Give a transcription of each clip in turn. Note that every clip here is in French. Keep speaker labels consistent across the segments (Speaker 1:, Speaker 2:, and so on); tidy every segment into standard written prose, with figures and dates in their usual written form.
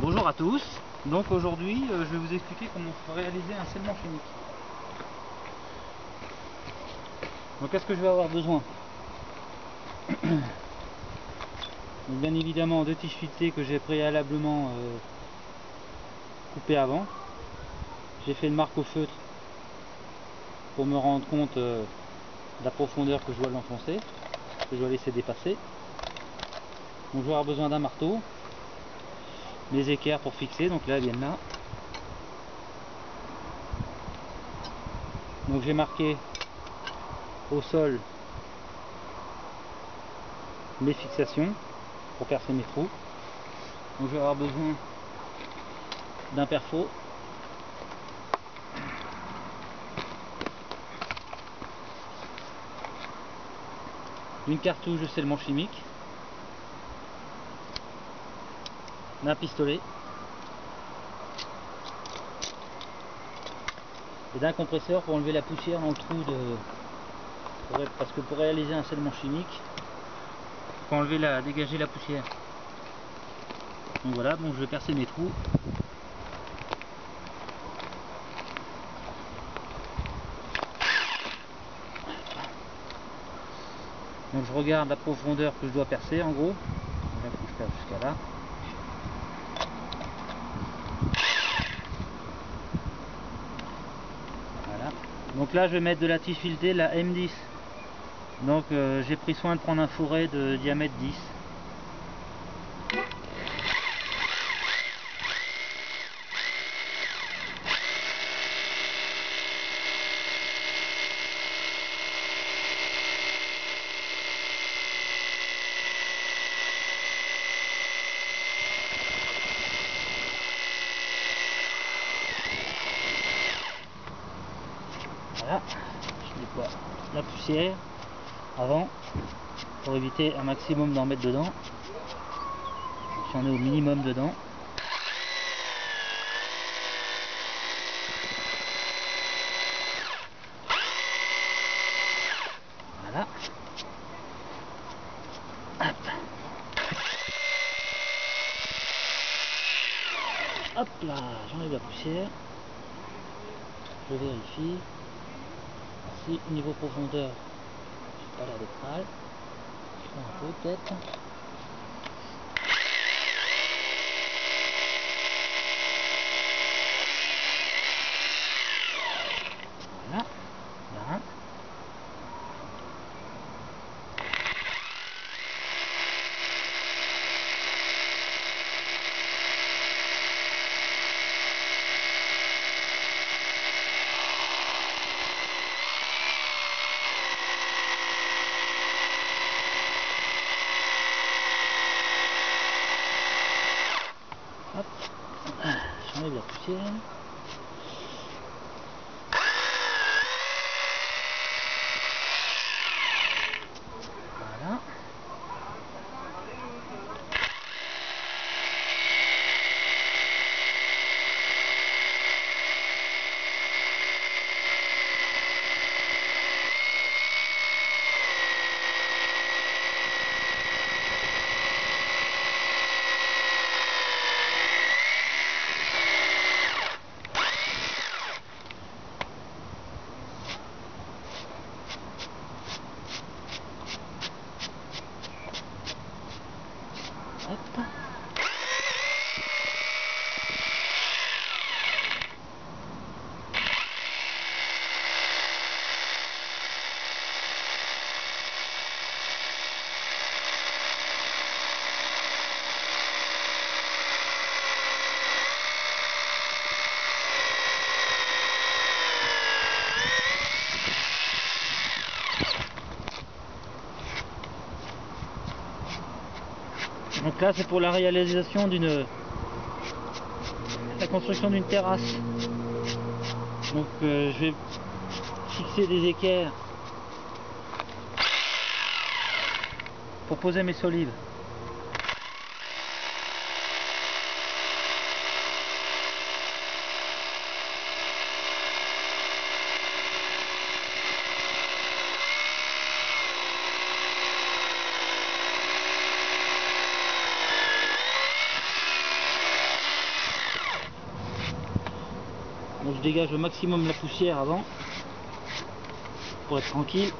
Speaker 1: Bonjour à tous, donc aujourd'hui je vais vous expliquer comment réaliser un scellement chimique. Donc qu'est-ce que je vais avoir besoin? Donc, bien évidemment 2 tiges filetées que j'ai préalablement coupées avant. J'ai fait une marque au feutre pour me rendre compte de la profondeur que je dois l'enfoncer, que je dois laisser dépasser. Donc je vais avoir besoin d'un marteau, mes équerres pour fixer, donc là elles viennent là. Donc j'ai marqué au sol mes fixations pour percer mes trous. Donc je vais avoir besoin d'un perfo, d'une cartouche de scellement chimique, d'un pistolet et d'un compresseur pour enlever la poussière dans le trou parce que pour réaliser un scellement chimique, il faut dégager la poussière. Donc voilà, donc je vais percer mes trous. Donc je regarde la profondeur que je dois percer en gros. Donc là, il faut que je perce jusqu'à là. Voilà. Donc là je vais mettre de la tige filetée, la M10. Donc j'ai pris soin de prendre un fourret de diamètre 10. Voilà, je nettoie la poussière avant pour éviter un maximum d'en mettre dedans. Si on est au minimum dedans. Voilà. Hop. Hop là, j'enlève la poussière. Je vérifie. Si niveau profondeur, j'ai pas l'air d'être mal. Je fais un peu peut-être. Voilà. Là. Hop, j'enlève la poussière. Voilà. Hop. Donc là c'est pour la réalisation la construction d'une terrasse. Donc je vais fixer des équerres pour poser mes solives. Donc je dégage le maximum la poussière avant pour être tranquille.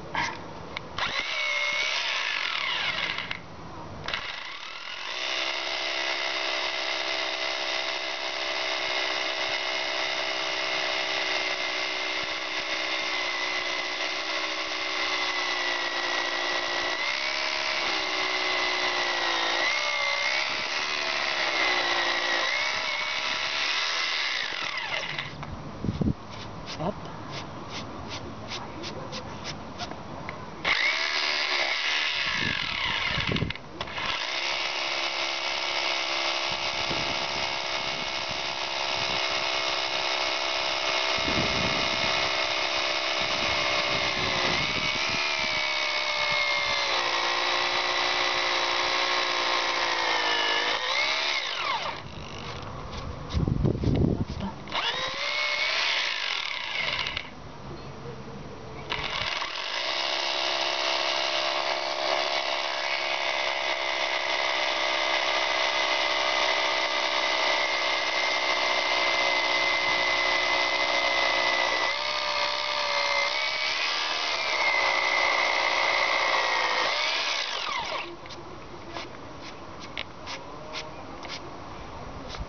Speaker 1: Hop.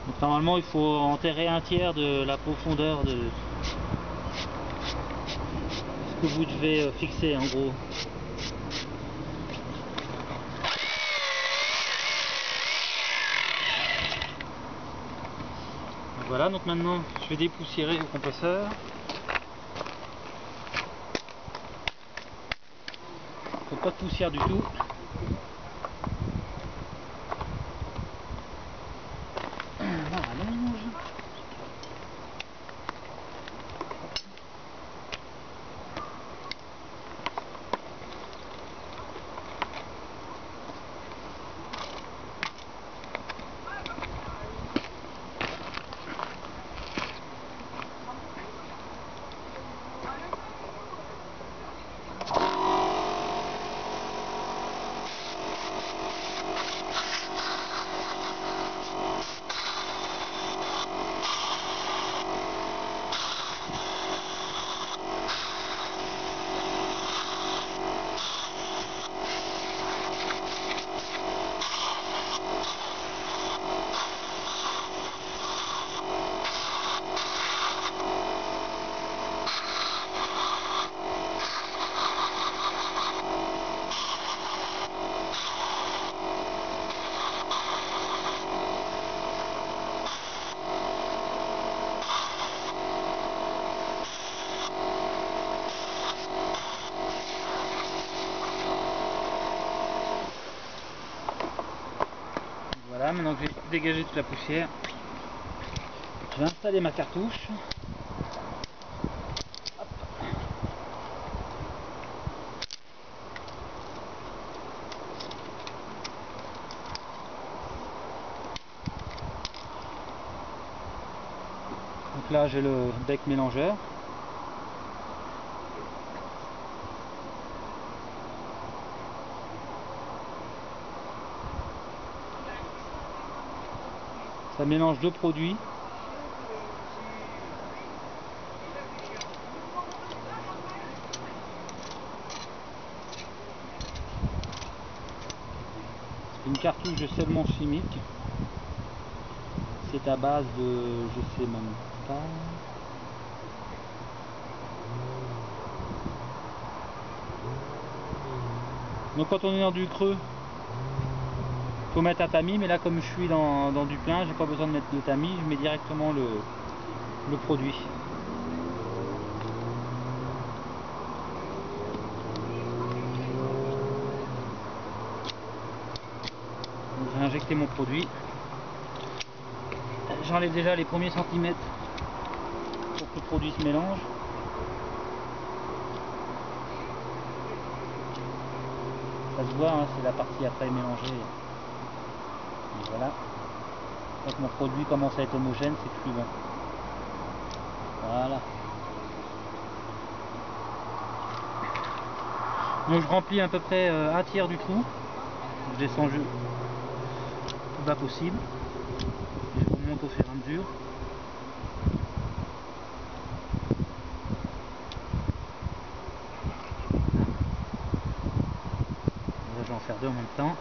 Speaker 1: Donc normalement il faut enterrer un tiers de la profondeur de ce que vous devez fixer en gros. Donc voilà, donc maintenant je vais dépoussiérer le compresseur. Faut pas de poussière du tout. Voilà, maintenant que j'ai dégagé toute la poussière, je vais installer ma cartouche. Hop. Donc là j'ai le bec mélangeur. Ça mélange deux produits. Une cartouche de scellement chimique. C'est à base de, je sais même pas. Donc quand on est dans du creux, faut mettre un tamis, mais là comme je suis dans du plein, j'ai pas besoin de mettre de tamis, je mets directement le produit. Donc, je vais injecter mon produit. J'enlève déjà les premiers centimètres pour que le produit se mélange. Ça se voit, hein, c'est la partie après mélangée. Et voilà. Quand mon produit commence à être homogène, c'est plus bon. Voilà. Donc je remplis à peu près un tiers du trou. Je descends le plus bas possible. Et je remonte au fur et à mesure. deux en même temps.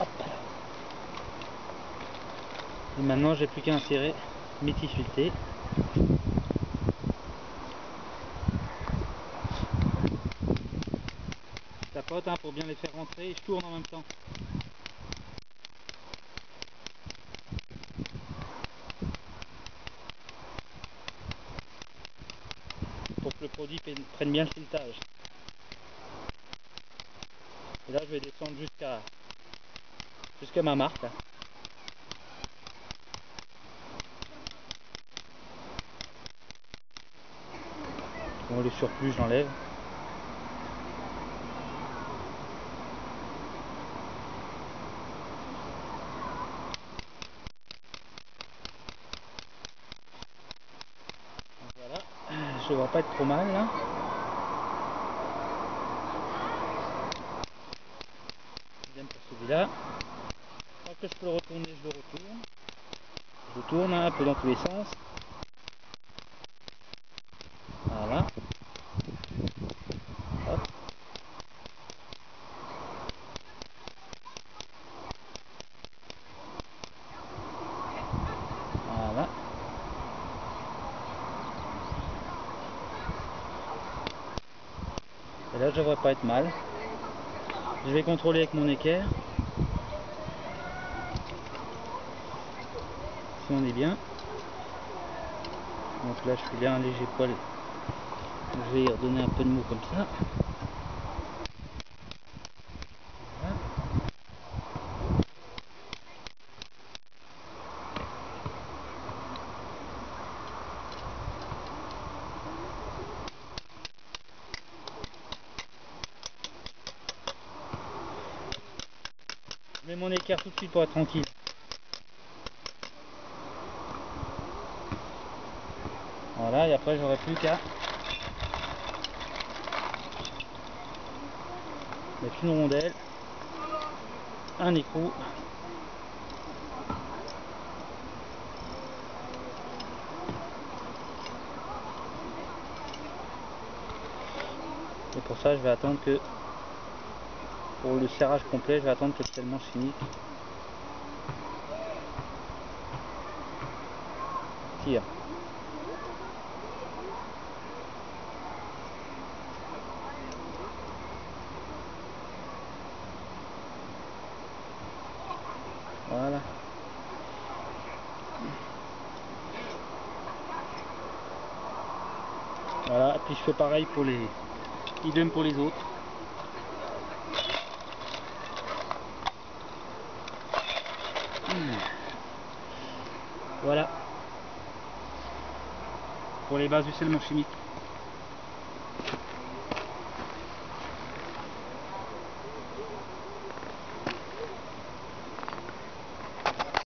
Speaker 1: Hop. Et maintenant j'ai plus qu'à insérer mes tissus de thé. Je tapote hein, pour bien les faire rentrer et je tourne en même temps. Pour que le produit prenne bien le filetage. Et là je vais descendre jusqu'à ma marque. Là. Bon, les surplus j'enlève. Voilà, je ne vois pas être trop mal là. Idem pour celui-là. Tant que je peux le retourner, je le retourne. Je le tourne un peu dans tous les sens. Voilà. Hop. Voilà. Et là, je devrais pas être mal. Je vais contrôler avec mon équerre. Si on est bien. Donc là, je suis bien un léger poil. Je vais y redonner un peu de mou comme ça. Voilà. Je mets mon équerre tout de suite pour être tranquille. Voilà, et après j'aurai plus qu'à mettre une rondelle, un écrou. Et pour ça, je vais attendre que, pour le serrage complet, je vais attendre que le scellement chimique tire. Voilà. Voilà, et puis je fais pareil pour les idem pour les autres. Voilà. Pour les bases du scellement chimique.